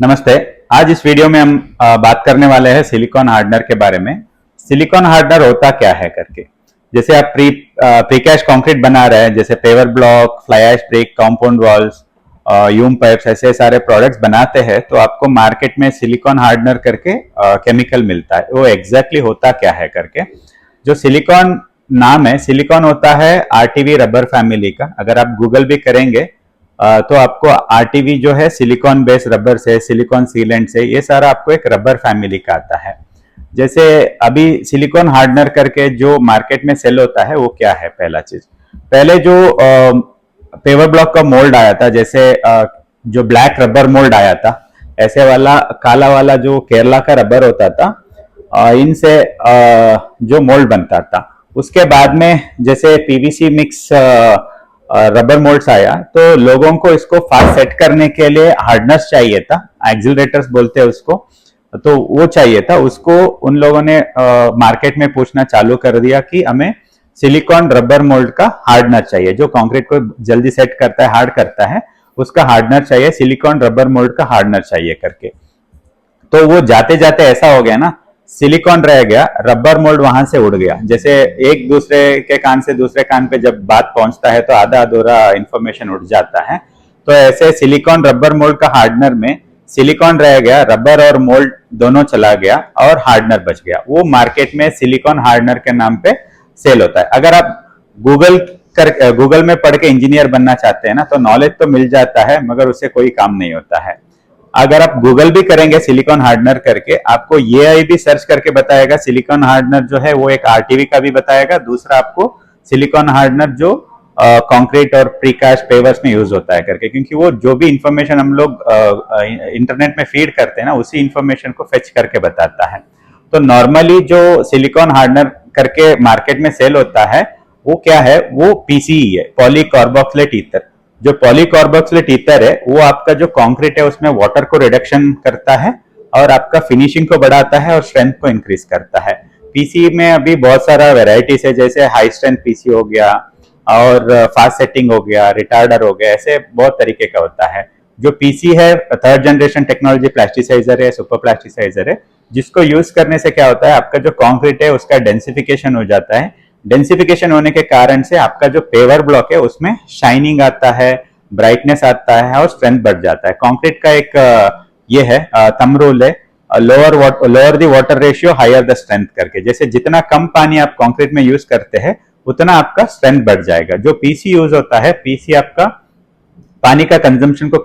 नमस्ते। आज इस वीडियो में हम बात करने वाले हैं सिलिकॉन हार्डनर के बारे में। सिलिकॉन हार्डनर होता क्या है करके। जैसे आप प्रीकैस्ट कंक्रीट बना रहे हैं, जैसे paver block, fly ash brick, compound walls, Hume pipes, ऐसे सारे प्रोडक्ट्स बनाते हैं तो आपको मार्केट में सिलिकॉन हार्डनर करके केमिकल मिलता है। वो एग्जैक्टली होता क्या है करके। जो सिलिकॉन नाम है, सिलिकॉन होता है आरटीवी रबर फैमिली का। अगर आप गूगल भी करेंगे तो आपको आरटीवी जो है सिलिकॉन बेस्ड रबर से, सिलिकॉन सीलेंट से, ये सारा आपको एक रबर फैमिली का आता है। जैसे अभी सिलिकॉन हार्डनर करके जो मार्केट में सेल होता है वो क्या है। पहला चीज, पहले जो पेवर ब्लॉक का मोल्ड आया था, जैसे जो ब्लैक रबर मोल्ड आया था, ऐसे वाला काला वाला जो केरला का रबर होता था, इनसे जो मोल्ड बनता था। उसके बाद में जैसे पीवीसी मिक्स रबर मोल्ड्स आया तो लोगों को इसको फास्ट सेट करने के लिए हार्डनेस चाहिए था, एक्सिलरेटर्स बोलते हैं उसको, तो वो चाहिए था। उसको उन लोगों ने मार्केट में पूछना चालू कर दिया कि हमें सिलिकॉन रबर मोल्ड का हार्डनर चाहिए, जो कंक्रीट को जल्दी सेट करता है, हार्ड करता है, उसका हार्डनर चाहिए, सिलिकॉन रबर मोल्ड का हार्डनर चाहिए करके। तो वो जाते जाते ऐसा हो गया ना, सिलिकॉन रह गया, रबर मोल्ड वहां से उड़ गया। जैसे एक दूसरे के कान से दूसरे कान पे जब बात पहुंचता है तो आधा अधूरा इंफॉर्मेशन उड़ जाता है। तो ऐसे सिलिकॉन रबर मोल्ड का हार्डनर में सिलिकॉन रह गया, रबर और मोल्ड दोनों चला गया और हार्डनर बच गया। वो मार्केट में सिलिकॉन हार्डनर के नाम पे सेल होता है। अगर आप गूगल में पढ़ के इंजीनियर बनना चाहते हैं ना, तो नॉलेज तो मिल जाता है मगर उससे कोई काम नहीं होता है। अगर आप गूगल भी करेंगे सिलिकॉन हार्डनर करके, आपको ये भी सर्च करके बताएगा सिलिकॉन हार्डनर जो है वो एक आरटीवी का भी बताएगा। दूसरा आपको सिलिकॉन हार्डनर जो कंक्रीट और प्रीकास्ट पेवर्स में यूज होता है करके, क्योंकि वो जो भी इंफॉर्मेशन हम लोग इंटरनेट में फीड करते हैं ना, उसी इंफॉर्मेशन को फेच करके बताता है। तो नॉर्मली जो सिलिकॉन हार्डनर करके मार्केट में सेल होता है वो क्या है, वो पीसीई है, पॉलीकार्बोक्सिलेट ईथर। जो पॉलीकार्बोक्सिलेट ईथर है वो आपका जो कंक्रीट है उसमें वाटर को रिडक्शन करता है और आपका फिनिशिंग को बढ़ाता है और स्ट्रेंथ को इंक्रीज करता है। पीसी में अभी बहुत सारा वेराइटीज है, जैसे हाई स्ट्रेंथ पीसी हो गया और फास्ट सेटिंग हो गया, रिटार्डर हो गया, ऐसे बहुत तरीके का होता है। जो पीसी है थर्ड जनरेशन टेक्नोलॉजी प्लास्टिसाइजर है, सुपर प्लास्टिसाइजर है, जिसको यूज करने से क्या होता है, आपका जो कंक्रीट है उसका डेंसिफिकेशन हो जाता है। डेंसिफिकेशन होने के कारण से आपका जो पेवर ब्लॉक है उसमें शाइनिंग आता है, ब्राइटनेस आता है और स्ट्रेंथ बढ़ जाता है। कंक्रीट का एक ये है थंब रूल है, lower the water ratio higher the strength करके। जैसे जितना कम पानी आप कंक्रीट में यूज करते हैं उतना आपका स्ट्रेंथ बढ़ जाएगा। जो पीसी यूज होता है, पीसी आपका पानी का कंजम्पशन को